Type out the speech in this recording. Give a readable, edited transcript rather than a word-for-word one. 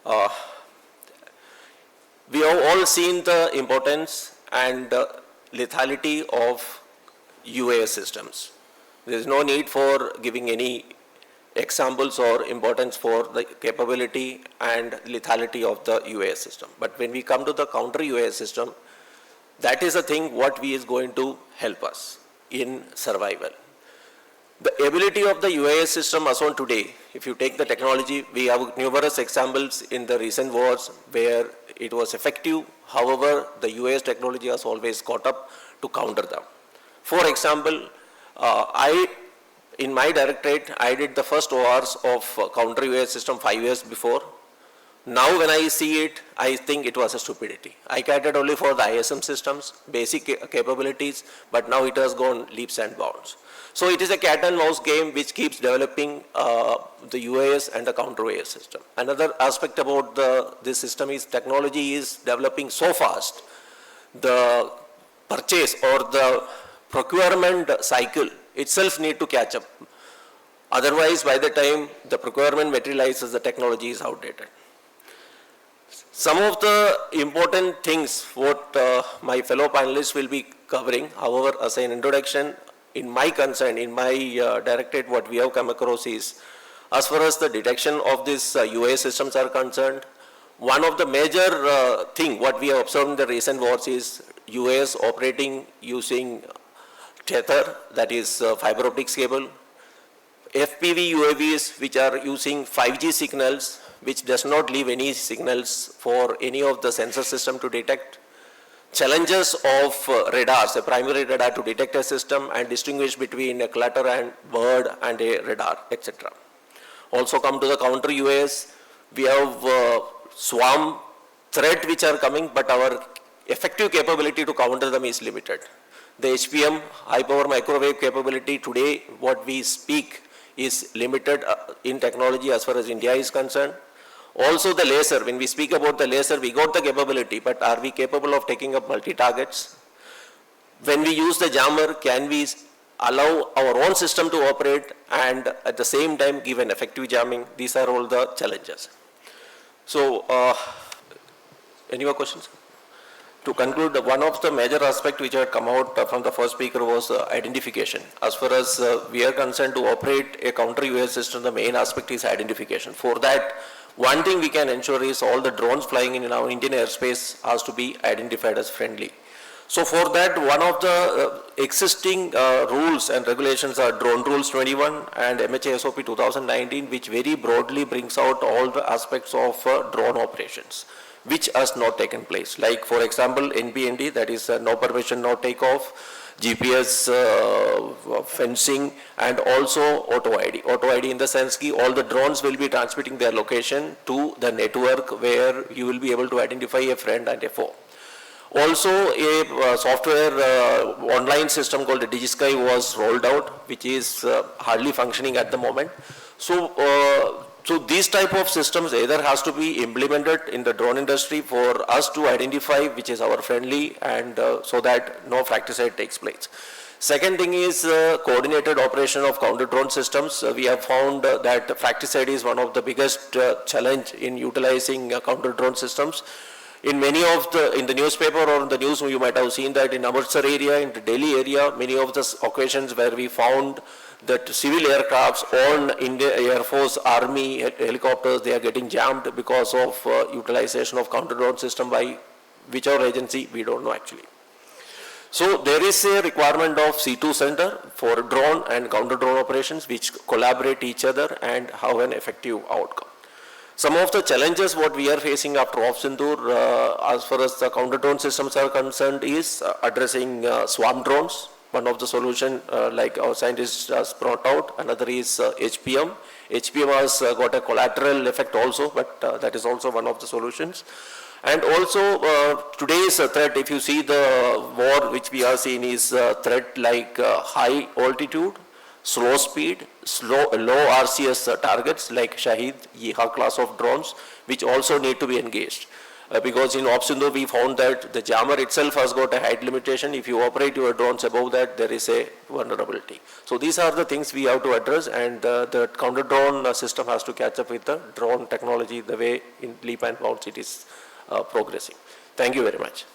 Uh, we have all seen the importance and lethality of UAS systems. There is no need for giving any examples or importance for the capability and lethality of the UAS system. But when we come to the counter-UAS system, that is the thing what we is going to help us in survival. The ability of the UAS system as on today, if you take the technology, we have numerous examples in the recent wars where it was effective. However, the UAS technology has always caught up to counter them. For example, in my directorate, I did the first ORs of counter-UAS system 5 years before. Now when I see it, I think it was a stupidity. I catered only for the ISM systems, basic capabilities, but now it has gone leaps and bounds. So it is a cat and mouse game which keeps developing the UAS and the counter-UAS system. Another aspect about this system is technology is developing so fast. The purchase or the procurement cycle itself need to catch up. Otherwise, by the time the procurement materializes, the technology is outdated. Some of the important things what my fellow panelists will be covering, however, as an introduction, in my concern, in my directorate, what we have come across is, as far as the detection of these UAS systems are concerned, one of the major thing what we have observed in the recent wars is UAS operating using tether, that is fiber optics cable, FPV UAVs which are using 5G signals, which does not leave any signals for any of the sensor system to detect, challenges of radars, a primary radar to detect a system and distinguish between a clutter and bird and a radar, etc. Also come to the counter UAS, we have swarm threat which are coming, but our effective capability to counter them is limited. The HPM, high power microwave capability today, what we speak is limited in technology as far as India is concerned. Also the laser, when we speak about the laser, we got the capability, but are we capable of taking up multi-targets? When we use the jammer, can we allow our own system to operate and at the same time give an effective jamming? These are all the challenges. So, any more questions? To conclude, one of the major aspects which had come out from the first speaker was identification. As far as we are concerned, to operate a counter-UAS system, the main aspect is identification. For that, one thing we can ensure is all the drones flying in our Indian airspace has to be identified as friendly. So for that, one of the existing rules and regulations are Drone Rules 21 and MHA SOP 2019, which very broadly brings out all the aspects of drone operations, which has not taken place. Like for example, NPND, that is no permission, no takeoff, GPS fencing, and also auto ID. Auto ID in the sense that all the drones will be transmitting their location to the network where you will be able to identify a friend and a foe. Also, a software online system called the DigiSky was rolled out, which is hardly functioning at the moment. So these type of systems either has to be implemented in the drone industry for us to identify which is our friendly and so that no fratricide takes place. Second thing is coordinated operation of counter-drone systems. We have found that fratricide is one of the biggest challenge in utilizing counter-drone systems. In many of in the newspaper or in the news, you might have seen that in Amritsar area, in the Delhi area, many of the occasions where we found that civil aircrafts on Indian Air Force, Army, helicopters, they are getting jammed because of utilization of counter-drone system by whichever agency, we don't know actually. So there is a requirement of C2 center for drone and counter-drone operations which collaborate each other and have an effective outcome. Some of the challenges what we are facing after Sindoor as far as the counter-drone systems are concerned is addressing swarm drones. One of the solution like our scientists has brought out. Another is HPM. HPM has got a collateral effect also, but that is also one of the solutions. And also today's threat, if you see the war which we are seeing is threat like high altitude, slow speed, low RCS targets like Shahid, Yeeha class of drones, which also need to be engaged. because in Opsindo we found that the jammer itself has got a height limitation. If you operate your drones above that, there is a vulnerability. So these are the things we have to address, and the counter drone system has to catch up with the drone technology the way in leap and bounds it is progressing. Thank you very much.